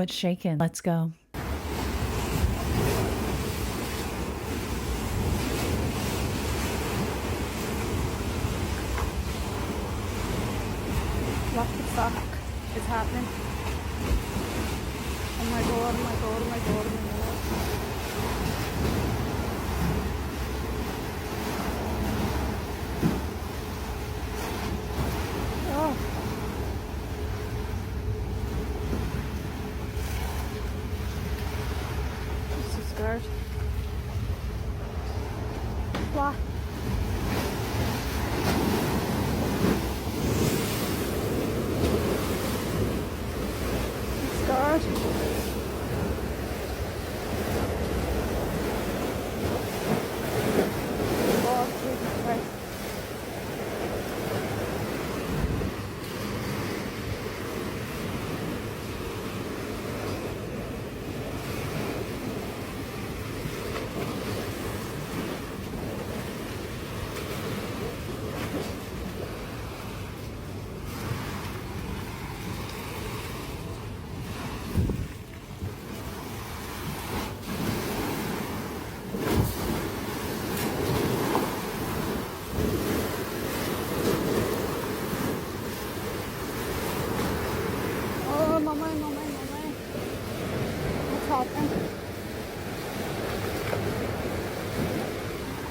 What's shaking? Let's go. What the fuck is happening? Oh my god, oh my god, oh my god, oh my god. Oh. I'm so scared. What? I'm scared. Oh, Jesus Christ. Oh, my mind, my mind, my mind. What's happening?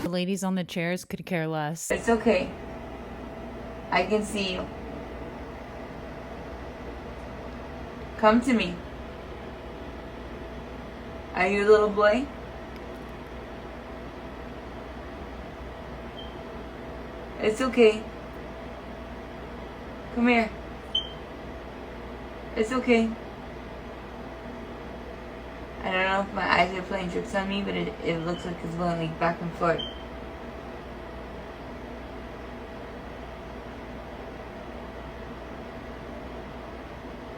The ladies on the chairs could care less. It's okay. I can see you. Come to me. Are you a little boy? It's okay. Come here. It's okay. I don't know if my eyes are playing tricks on me, but it looks like it's going like back and forth.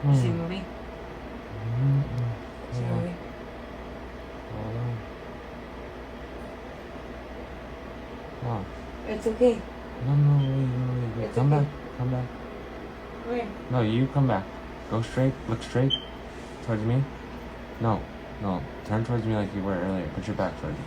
You see movie? See movie? Wow. It's okay. No, wait. It's Come okay. back. Come back. Wait. No, you come back. Go straight. Look straight towards me. No. Turn towards me like you were earlier. Put your back towards me.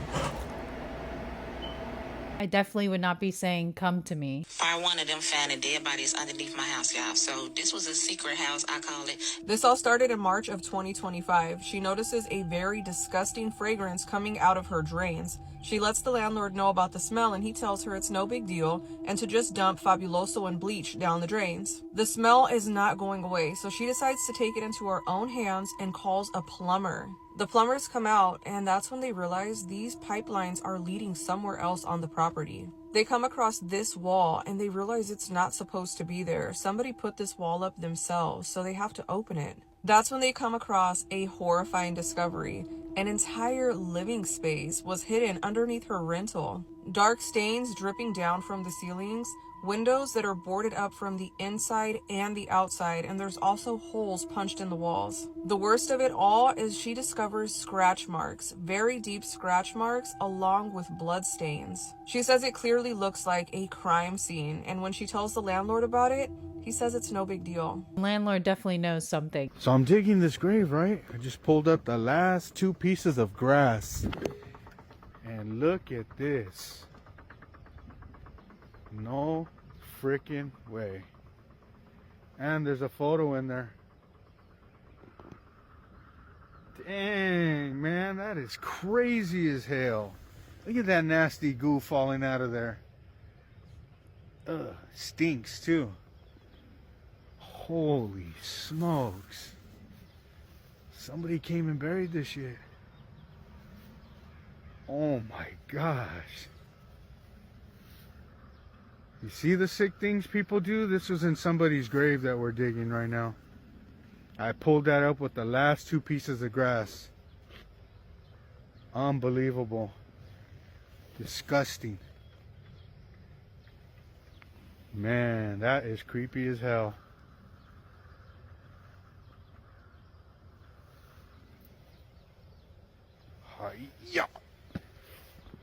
I definitely would not be saying, come to me. Fire one of them finding dead bodies underneath my house, y'all. So this was a secret house, I call it. This all started in March of 2025. She notices a very disgusting fragrance coming out of her drains. She lets the landlord know about the smell and he tells her it's no big deal and to just dump Fabuloso and bleach down the drains. The smell is not going away, so she decides to take it into her own hands and calls a plumber. The plumbers come out and that's when they realize these pipelines are leading somewhere else on the property. They come across this wall and they realize it's not supposed to be there. Somebody put this wall up themselves, so they have to open it. That's when they come across a horrifying discovery. An entire living space was hidden underneath her rental. Dark stains dripping down from the ceilings, windows that are boarded up from the inside and the outside, and there's also holes punched in the walls. The worst of it all is she discovers scratch marks, very deep scratch marks, along with blood stains. She says it clearly looks like a crime scene, and when she tells the landlord about it, he says it's no big deal. Landlord definitely knows something. So I'm digging this grave, right? I just pulled up the last 2 pieces of grass. And look at this. No freaking way. And there's a photo in there. Dang, man, that is crazy as hell. Look at that nasty goo falling out of there. Ugh, stinks too. Holy smokes. Somebody came and buried this shit. Oh my gosh. You see the sick things people do? This was in somebody's grave that we're digging right now. I pulled that up with the last 2 pieces of grass. Unbelievable. Disgusting. Man, that is creepy as hell. Yeah.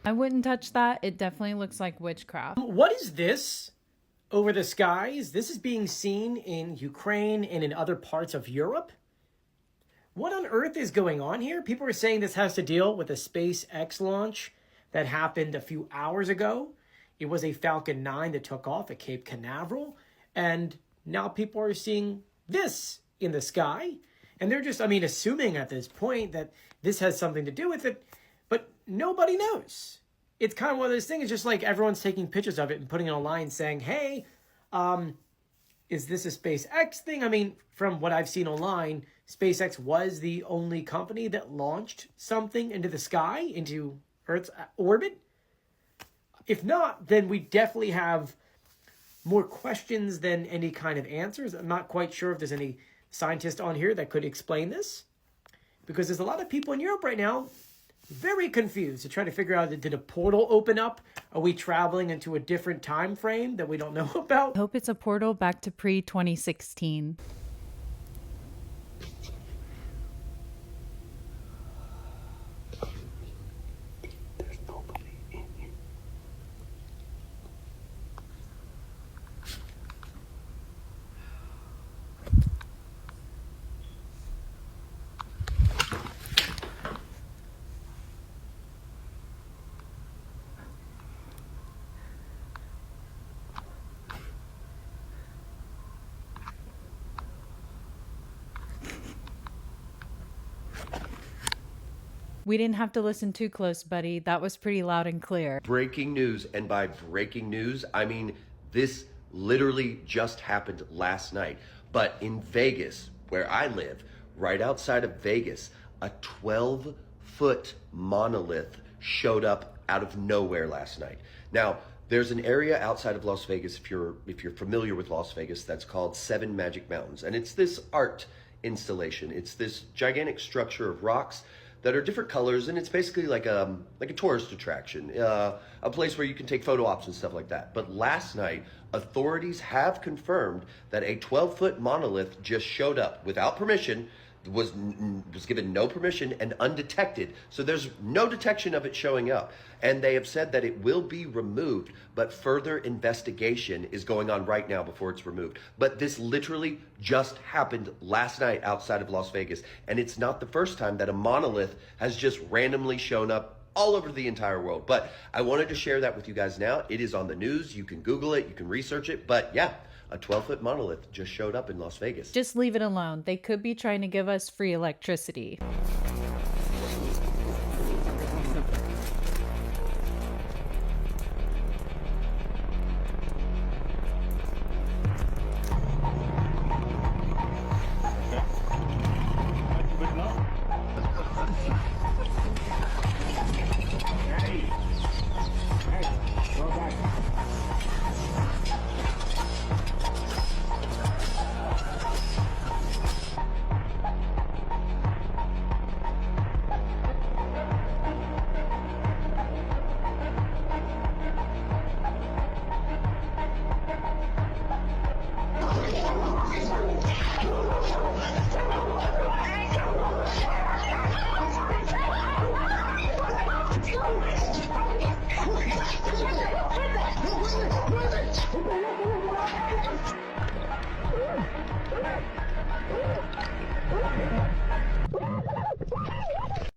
I wouldn't touch that. It definitely looks like witchcraft. What is this over the skies? This is being seen in Ukraine and in other parts of Europe. what on earth is going on here? People are saying this has to deal with a SpaceX launch that happened a few hours ago. It was a Falcon 9 that took off at Cape Canaveral. And now people are seeing this in the sky. And they're just, assuming at this point that this has something to do with it. But nobody knows. It's kind of one of those things. It's just like everyone's taking pictures of it and putting it online saying, hey, is this a SpaceX thing? From what I've seen online, SpaceX was the only company that launched something into the sky, into Earth's orbit. If not, then we definitely have more questions than any kind of answers. I'm not quite sure if there's any scientist on here that could explain this, because there's a lot of people in Europe right now very confused to try to figure out, did a portal open up? Are we traveling into a different time frame that we don't know about? I hope it's a portal back to pre-2016. We didn't have to listen too close, buddy. That was pretty loud and clear. Breaking news, and by breaking news, I mean this literally just happened last night. But in Vegas, where I live, right outside of Vegas, a 12-foot monolith showed up out of nowhere last night. Now, there's an area outside of Las Vegas, if you're familiar with Las Vegas, that's called Seven Magic Mountains. And it's this art installation. It's this gigantic structure of rocks that are different colors, and it's basically like a tourist attraction, a place where you can take photo ops and stuff like that. But last night, authorities have confirmed that a 12-foot monolith just showed up without permission, was given no permission and undetected. So there's no detection of it showing up. And they have said that it will be removed, but further investigation is going on right now before it's removed. But this literally just happened last night outside of Las Vegas. And it's not the first time that a monolith has just randomly shown up all over the entire world. But I wanted to share that with you guys now. It is on the news. You can Google it. You can research it. But yeah, a 12-foot monolith just showed up in Las Vegas. Just leave it alone. They could be trying to give us free electricity.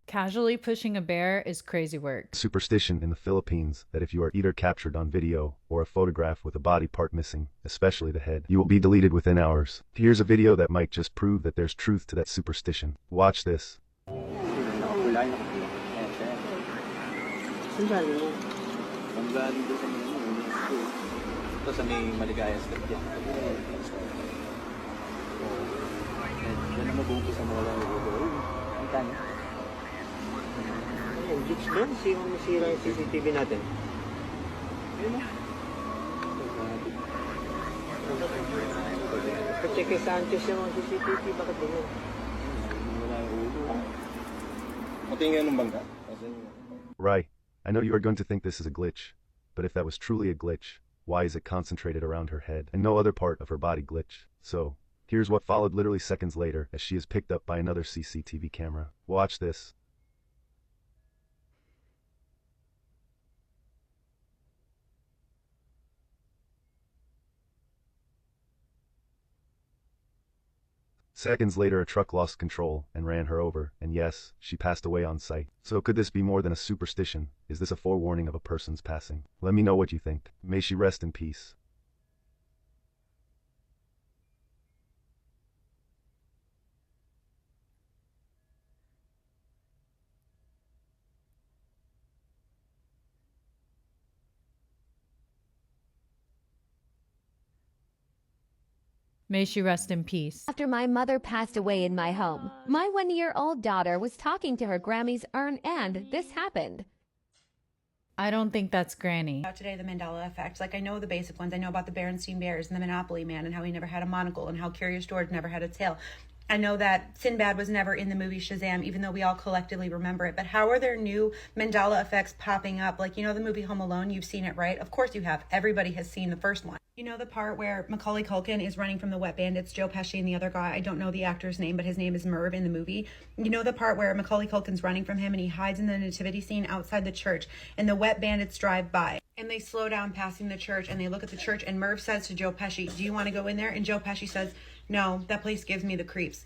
Casually pushing a bear is crazy work. Superstition in the Philippines that if you are either captured on video or a photograph with a body part missing, especially the head, you will be deleted within hours. Here's a video that might just prove that there's truth to that superstition. Watch this. Masira yung CCTV natin. Kasi kay Sanchez yung CCTV, bakit ganyan? Right. I know you are going to think this is a glitch, but if that was truly a glitch, why is it concentrated around her head and no other part of her body glitch? So, here's what followed literally seconds later as she is picked up by another CCTV camera. Watch this. Seconds later, a truck lost control and ran her over, and yes, she passed away on sight. So could this be more than a superstition? Is this a forewarning of a person's passing? Let me know what you think. May she rest in peace. May she rest in peace. After my mother passed away in my home, my 1-year-old daughter was talking to her Grammy's urn and this happened. I don't think that's Granny. Today, the Mandela effect. Like, I know the basic ones. I know about the Berenstain Bears and the Monopoly Man and how he never had a monocle and how Curious George never had a tail. I know that Sinbad was never in the movie Shazam, even though we all collectively remember it. But how are there new Mandela effects popping up? Like, you know the movie Home Alone? You've seen it, right? Of course you have. Everybody has seen the first one. You know the part where Macaulay Culkin is running from the Wet Bandits, Joe Pesci and the other guy? I don't know the actor's name, but his name is Merv in the movie. You know the part where Macaulay Culkin's running from him and he hides in the nativity scene outside the church and the Wet Bandits drive by and they slow down passing the church and they look at the church and Merv says to Joe Pesci, "Do you want to go in there?" And Joe Pesci says, "No, that place gives me the creeps."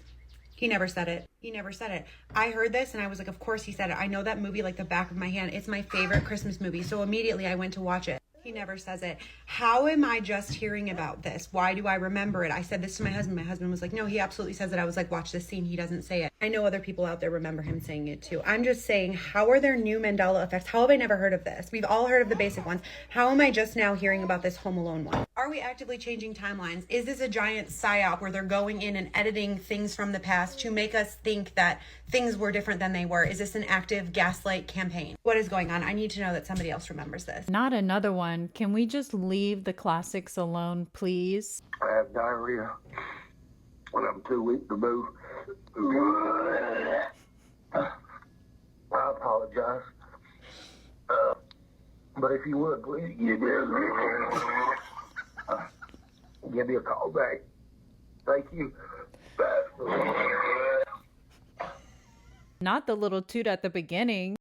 He never said it. He never said it. I heard this and I was like, of course he said it. I know that movie like the back of my hand. It's my favorite Christmas movie. So immediately I went to watch it. He never says it. How am I just hearing about this? Why do I remember it? I said this to my husband. My husband was like, no, he absolutely says it. I was like, watch this scene. He doesn't say it. I know other people out there remember him saying it too. I'm just saying, how are there new Mandela effects? How have I never heard of this? We've all heard of the basic ones. How am I just now hearing about this Home Alone one? Are we actively changing timelines? Is this a giant psyop where they're going in and editing things from the past to make us think that things were different than they were? Is this an active gaslight campaign? What is going on? I need to know that somebody else remembers this. Not another one. Can we just leave the classics alone, please? I have diarrhea when I'm too weak to move. I apologize. But if you would, please give me a call back. Thank you. Not the little toot at the beginning.